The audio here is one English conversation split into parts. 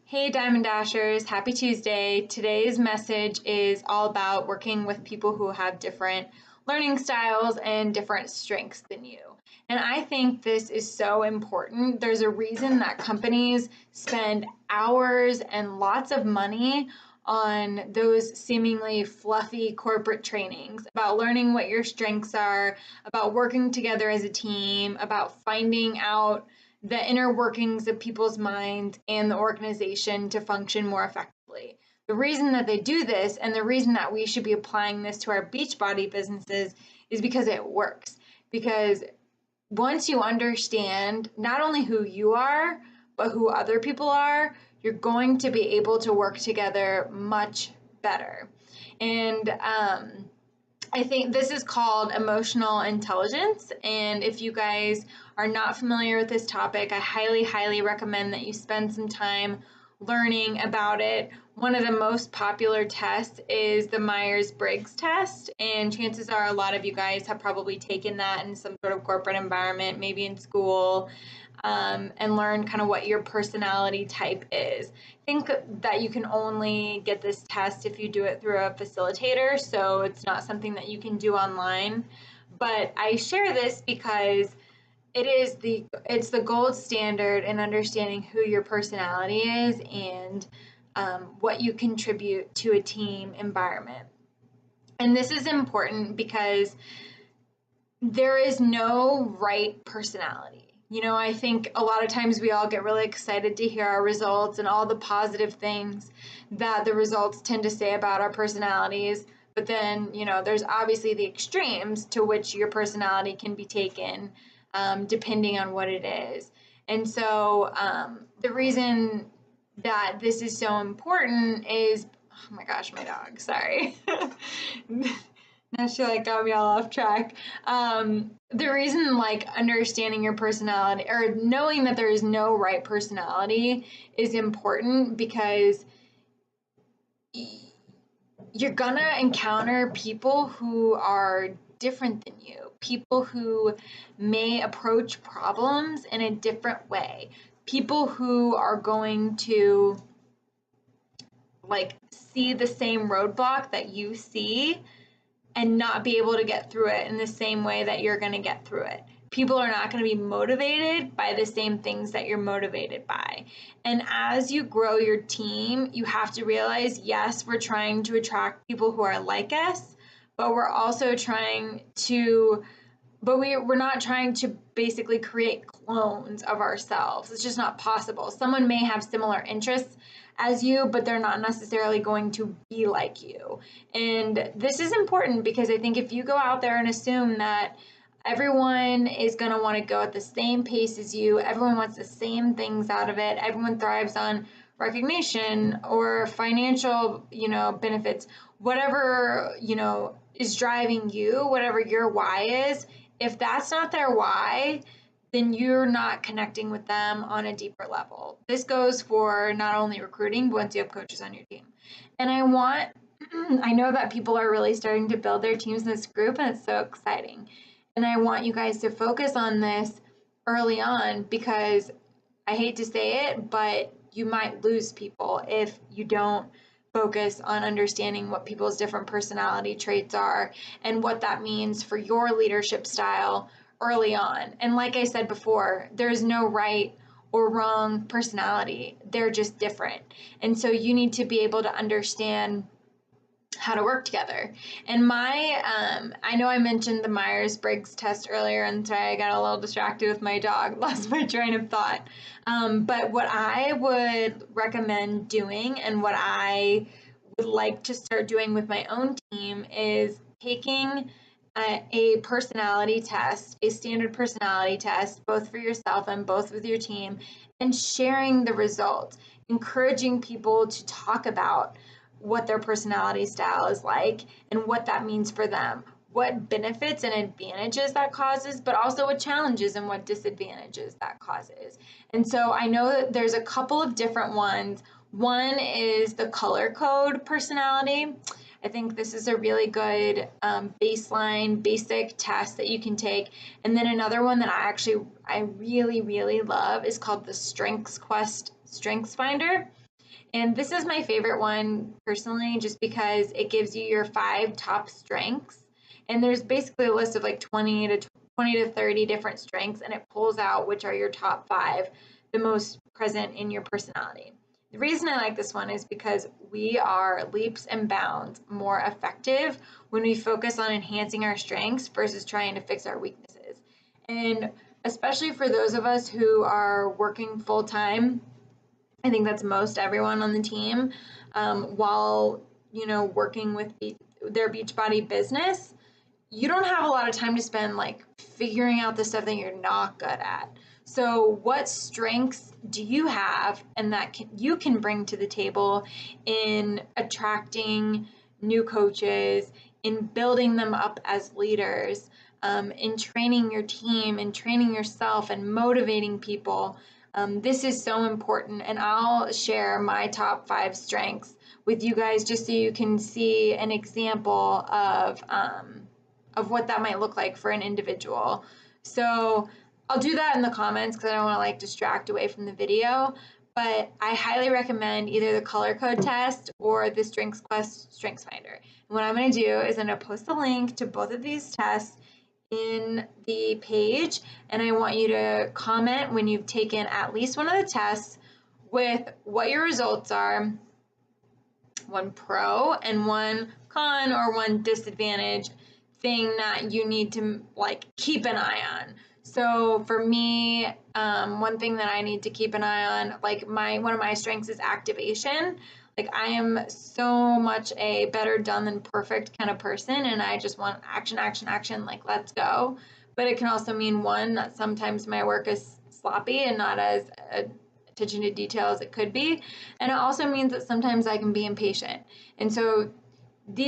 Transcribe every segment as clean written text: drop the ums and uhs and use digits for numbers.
Hey Diamond Dashers, happy Tuesday. Today's message is all about working with people who have different learning styles and different strengths than you. And I think this is so important. There's a reason that companies spend hours and lots of money on those seemingly fluffy corporate trainings about learning what your strengths are, about working together as a team, about finding out the inner workings of people's minds and the organization to function more effectively. The reason that they do this and the reason that we should be applying this to our Beachbody businesses is because it works. Because once you understand not only who you are, but who other people are, you're going to be able to work together much better. And I think this is called emotional intelligence. And if you guys are not familiar with this topic, I highly, highly recommend that you spend some time learning about it. One of the most popular tests is the Myers-Briggs test, and chances are a lot of you guys have probably taken that in some sort of corporate environment, maybe in school, and learn kind of what your personality type is. I think that you can only get this test if you do it through a facilitator, so it's not something that you can do online. But I share this because it's the gold standard in understanding who your personality is and what you contribute to a team environment. And this is important because there is no right personality. You know, I think a lot of times we all get really excited to hear our results and all the positive things that the results tend to say about our personalities. But then, you know, there's obviously the extremes to which your personality can be taken depending on what it is. And so the reason that this is so important is, oh my gosh, my dog, sorry. Now she got me all off track. The reason understanding your personality or knowing that there is no right personality is important because you're gonna encounter people who are different than you, people who may approach problems in a different way, people who are going to see the same roadblock that you see and not be able to get through it in the same way that you're going to get through it. People are not going to be motivated by the same things that you're motivated by. And as you grow your team, you have to realize, yes, we're trying to attract people who are like us, but we're also we're not trying to basically create clones of ourselves. It's just not possible. Someone may have similar interests as you, but they're not necessarily going to be like you. And this is important because I think if you go out there and assume that everyone is going to want to go at the same pace as you, everyone wants the same things out of it, everyone thrives on recognition or financial, benefits, whatever, is driving you, whatever your why is, if that's not their why, then you're not connecting with them on a deeper level. This goes for not only recruiting, but once you have coaches on your team. And I know that people are really starting to build their teams in this group, and it's so exciting. And I want you guys to focus on this early on because I hate to say it, but you might lose people if you don't focus on understanding what people's different personality traits are and what that means for your leadership style early on. And like I said before, there's no right or wrong personality. They're just different. And so you need to be able to understand how to work together. And I know I mentioned the Myers-Briggs test earlier, and sorry, I got a little distracted with my dog, lost my train of thought. But what I would recommend doing and what I would like to start doing with my own team is taking a personality test, a standard personality test, both for yourself and both with your team, and sharing the results, encouraging people to talk about what their personality style is like and what that means for them, what benefits and advantages that causes, but also what challenges and what disadvantages that causes. And so I know that there's a couple of different ones. One is the color code personality. I think this is a really good baseline, basic test that you can take. And then another one that I really, really love is called the Strengths Quest Strengths Finder. And this is my favorite one personally, just because it gives you your 5 top strengths. And there's basically a list of like 20 to 30 different strengths, and it pulls out which are your top 5, the most present in your personality. The reason I like this one is because we are leaps and bounds more effective when we focus on enhancing our strengths versus trying to fix our weaknesses. And especially for those of us who are working full time, I think that's most everyone on the team, while working with their Beachbody business, you don't have a lot of time to spend like figuring out the stuff that you're not good at. So what strengths do you have and that you can bring to the table in attracting new coaches, in building them up as leaders, in training your team and training yourself and motivating people? This is so important, and I'll share my top 5 strengths with you guys just so you can see an example of what that might look like for an individual. So I'll do that in the comments because I don't want to like distract away from the video, but I highly recommend either the color code test or the Strengths Quest Strengths Finder. And what I'm going to do is I'm going to post a link to both of these tests in the page, and I want you to comment when you've taken at least one of the tests with what your results are, one pro and one con or one disadvantage thing that you need to like keep an eye on. So for me, one thing that I need to keep an eye on, like one of my strengths is activation. Like I am so much a better done than perfect kind of person, and I just want action, action, action, like let's go. But it can also mean one, that sometimes my work is sloppy and not as attention to detail as it could be. And it also means that sometimes I can be impatient. And so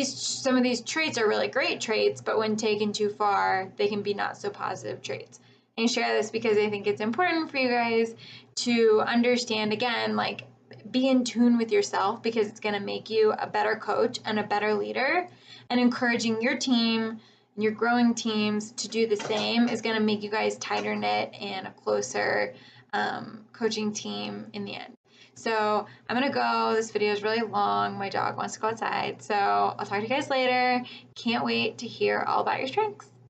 some of these traits are really great traits, but when taken too far, they can be not so positive traits. And I share this because I think it's important for you guys to understand, again, like be in tune with yourself, because it's going to make you a better coach and a better leader. And encouraging your team and your growing teams to do the same is going to make you guys tighter knit and a closer coaching team in the end. So I'm gonna go. This video is really long. My dog wants to go outside. So I'll talk to you guys later. Can't wait to hear all about your strengths.